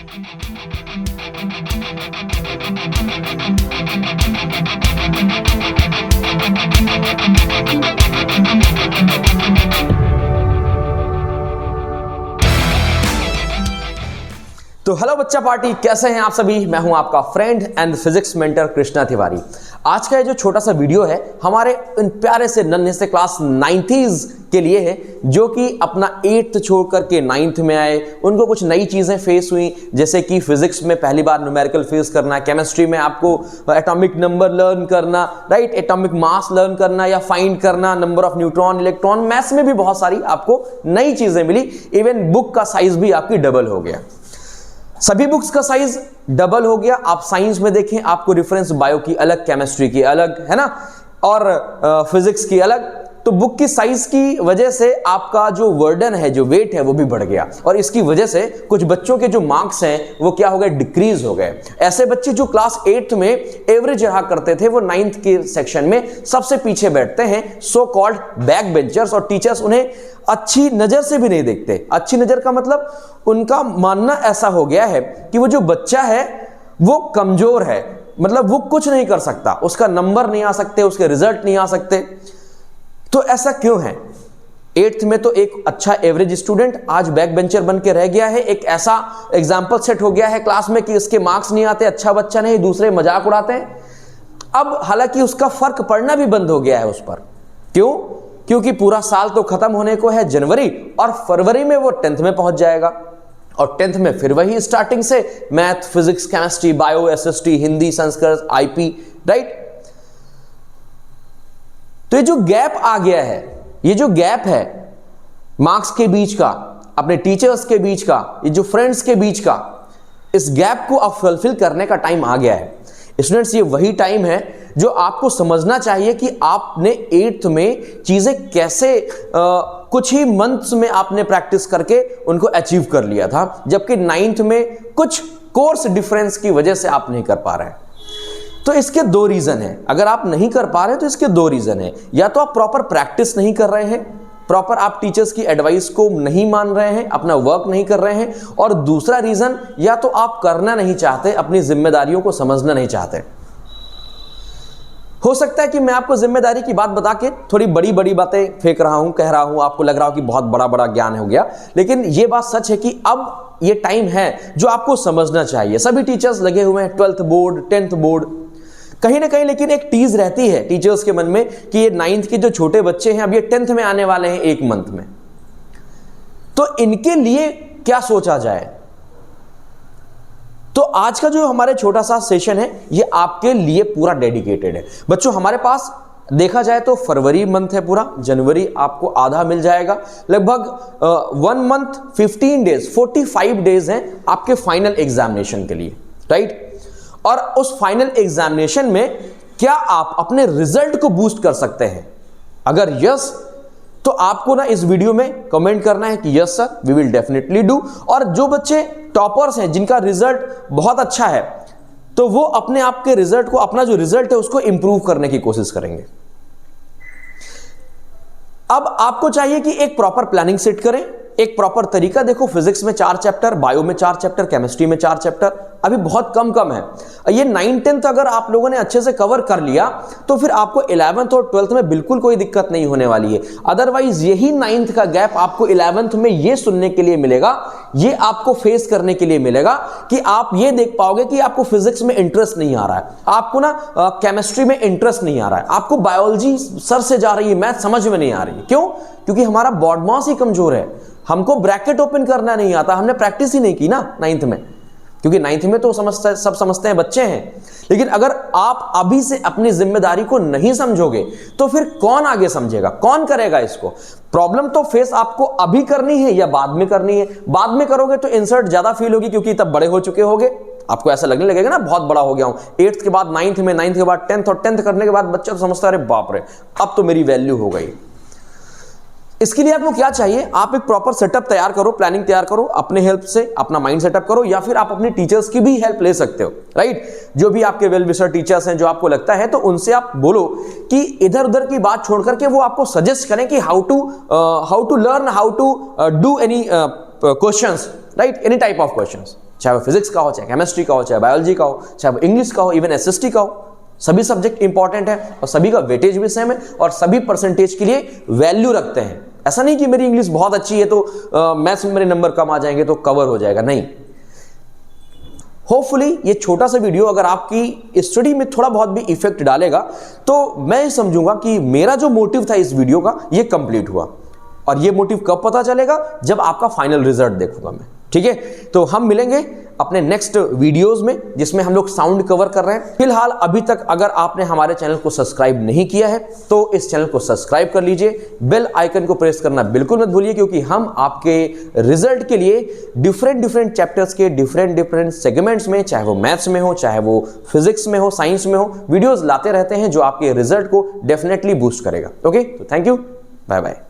तो हेलो बच्चा पार्टी, कैसे हैं आप सभी। मैं हूं आपका friend and physics mentor Krishna Tiwari. आज का ये जो छोटा सा वीडियो है हमारे इन प्यारे से नन्हे से क्लास 90s के लिए है, जो कि अपना 8th छोड़ करके 9th में आए। उनको कुछ नई चीजें फेस हुई, जैसे कि फिजिक्स में पहली बार न्यूमेरिकल फेस करना, केमिस्ट्री में आपको एटॉमिक नंबर लर्न करना, राइट, एटॉमिक मास लर्न करना या फाइंड करना, number of neutron, electron. Maths में भी बहुत सारी आपको नई चीजें मिली। इवन बुक का साइज भी आपकी डबल हो गया। सभी बुक्स का साइज डबल हो गया। आप साइंस में देखें, आपको रेफरेंस बायो की अलग, केमिस्ट्री की अलग, है ना, और फिजिक्स की अलग। तो बुक की साइज की वजह से आपका जो वर्डन है, जो वेट है, वो भी बढ़ गया। और इसकी वजह से कुछ बच्चों के जो मार्क्स हैं वो क्या हो गए, डिक्रीज हो गए। ऐसे बच्चे जो क्लास 8th में एवरेज रहा करते थे, वो 9th के सेक्शन में सबसे पीछे बैठते हैं, सो कॉल्ड बैक बेंचर्स। और टीचर्स उन्हें अच्छी नजर से भी नहीं देखते। अच्छी नजर का मतलब उनका मानना ऐसा हो गया है कि वो जो बच्चा है वो कमजोर है, मतलब वो कुछ नहीं कर सकता, उसका नंबर नहीं आ सकते, उसके रिजल्ट नहीं आ सकते। तो ऐसा क्यों है? 8th में तो एक अच्छा एवरेज स्टूडेंट आज बैक बेंचर बन के रह गया है। एक ऐसा एग्जाम्पल सेट हो गया है क्लास में कि इसके मार्क्स नहीं आते, अच्छा बच्चा नहीं, दूसरे मजाक उड़ाते हैं। अब हालांकि उसका फर्क पड़ना भी बंद हो गया है उस पर। क्यों? क्योंकि पूरा साल तो खत्म होने को है जनवरी, और फरवरी में वो 10th में पहुंच जाएगा। और 10th में फिर वही स्टार्टिंग से math, physics, chemistry, bio, SST, Hindi, Sanskrit, IP, right. तो ये जो गैप आ गया है, ये जो गैप है मार्क्स के बीच का, अपने टीचर्स के बीच का, ये जो फ्रेंड्स के बीच का, इस गैप को अब फुलफिल करने का टाइम आ गया है। स्टूडेंट्स, ये वही टाइम है जो आपको समझना चाहिए कि आपने 8th में चीजें कैसे कुछ ही मंथ्स में आपने प्रैक्टिस करके उनको अचीव कर लिया था, जबकि 9th में कुछ कोर्स डिफरेंस की वजह से आप नहीं कर पा रहे हैं। तो इसके दो रीजन है। अगर आप नहीं कर पा रहे तो इसके दो रीजन है। या तो आप प्रॉपर प्रैक्टिस नहीं कर रहे हैं, प्रॉपर आप टीचर्स की एडवाइस को नहीं मान रहे हैं, अपना वर्क नहीं कर रहे हैं, और दूसरा रीजन, या तो आप करना नहीं चाहते, अपनी जिम्मेदारियों को समझना नहीं चाहते। हो सकता है कि मैं आपको जिम्मेदारी की बात बता के थोड़ी बड़ी बड़ी बातें फेंक रहा हूं, कह रहा हूं, आपको लग रहा हो कि बहुत बड़ा बड़ा ज्ञान हो गया, लेकिन यह बात सच है कि अब यह टाइम है जो आपको समझना चाहिए। सभी टीचर्स लगे हुए हैं, 12th बोर्ड, 10th बोर्ड, कहीं ना कहीं, लेकिन एक टीज रहती है टीचर्स के मन में कि ये 9th के जो छोटे बच्चे हैं, अब ये 10th में आने वाले हैं 1 मंथ में, तो इनके लिए क्या सोचा जाए। तो आज का जो हमारे छोटा सा सेशन है ये आपके लिए पूरा डेडिकेटेड है। बच्चों, हमारे पास देखा जाए तो फरवरी मंथ है पूरा, जनवरी आपको आधा मिल जाएगा, लगभग 1 मंथ 15 डेज, 45 डेज हैं आपके फाइनल एग्जामिनेशन के लिए, राइट। और उस फाइनल एग्जामिनेशन में क्या आप अपने रिजल्ट को बूस्ट कर सकते हैं? अगर यस, तो आपको ना इस वीडियो में कमेंट करना है कि yes sir, we will definitely do. और जो बच्चे टॉपर्स हैं, जिनका रिजल्ट बहुत अच्छा है, तो वो अपने आप के रिजल्ट को, अपना जो रिजल्ट है उसको इंप्रूव करने की कोशिश करेंगे। अब आपको चाहिए कि एक प्रॉपर प्लानिंग सेट करें, एक प्रॉपर तरीका देखो। फिजिक्स में 4 चैप्टर, बायो में 4 चैप्टर, केमिस्ट्री में 4 चैप्टर, अभी बहुत कम है। ये 9, 10th अगर आप लोगों ने अच्छे से कवर कर लिया तो फिर आपको 11th और 12th में बिल्कुल कोई दिक्कत नहीं होने वाली है। अदरवाइज यही 9th का गैप आपको 11th में ये सुनने के लिए मिलेगा, ये आपको फेस करने के लिए मिलेगा कि आप ये देख पाओगे कि आपको फिजिक्स में इंटरेस्ट नहीं आ रहा है, आपको ना केमिस्ट्री में इंटरेस्ट नहीं आ रहा है, आपको बायोलॉजी सर से जा रही है, मैथ समझ में नहीं आ रही है। क्यों? क्योंकि हमारा बॉड मास ही कमजोर है, हमको ब्रैकेट ओपन करना नहीं आता, हमने प्रैक्टिस ही नहीं की ना 9th में। क्योंकि 9th में तो सब समझते हैं, बच्चे हैं। लेकिन अगर आप अभी से अपनी जिम्मेदारी को नहीं समझोगे तो फिर कौन आगे समझेगा, कौन करेगा इसको? प्रॉब्लम तो फेस आपको अभी करनी है या बाद में करनी है? बाद में करोगे तो इंसर्ट ज्यादा फील होगी, क्योंकि तब बड़े हो चुके होगे, आपको ऐसा लगने लगेगा ना बहुत बड़ा हो गया हूं। 8th के बाद 9th में, 9th के बाद 10th, और 10th करने के बाद बच्चा तो समझता है अरे बाप रे, अब तो मेरी वैल्यू हो गई। इसके लिए आपको क्या चाहिए? आप एक प्रॉपर सेटअप तैयार करो, प्लानिंग तैयार करो, अपने हेल्प से अपना माइंड सेटअप करो, या फिर आप अपने टीचर्स की भी हेल्प ले सकते हो, राइट। जो भी आपके वेल विशर टीचर्स हैं, जो आपको लगता है, तो उनसे आप बोलो कि इधर उधर की बात छोड़ करके वो आपको सजेस्ट करें कि how to learn, how to do any questions, right, any type of questions. चाहे वो फिजिक्स का हो, चाहे केमिस्ट्री का हो, चाहे बायोलॉजी का हो, चाहे वो इंग्लिश का हो, इवन एसएसटी का हो। सभी सब्जेक्ट इंपॉर्टेंट है और सभी का वेटेज भी सेम है और सभी परसेंटेज के लिए वैल्यू रखते हैं। ऐसा नहीं कि मेरी इंग्लिश बहुत अच्छी है तो मैथ्स में मेरे नंबर कम आ जाएंगे तो कवर हो जाएगा, नहीं। होपफुली ये छोटा सा वीडियो अगर आपकी स्टडी में थोड़ा बहुत भी इफेक्ट डालेगा तो मैं समझूंगा कि मेरा जो मोटिव था इस वीडियो का ये कंप्लीट हुआ। और ये मोटिव कब पता चलेगा? जब आपका फाइनल रिजल्ट देखूंगा मैं, ठीक है। तो हम मिलेंगे अपने नेक्स्ट वीडियोस में जिसमें हम लोग साउंड कवर कर रहे हैं। फिलहाल अभी तक अगर आपने हमारे चैनल को सब्सक्राइब नहीं किया है तो इस चैनल को सब्सक्राइब कर लीजिए, बेल आइकन को प्रेस करना बिल्कुल मत भूलिए, क्योंकि हम आपके रिजल्ट के लिए डिफरेंट चैप्टर्स के डिफरेंट सेगमेंट्स में, चाहे वो मैथ्स में हो, चाहे वो फिजिक्स में हो, साइंस में हो, वीडियोज लाते रहते हैं जो आपके रिजल्ट को डेफिनेटली बूस्ट करेगा। ओके, तो थैंक यू, बाय बाय।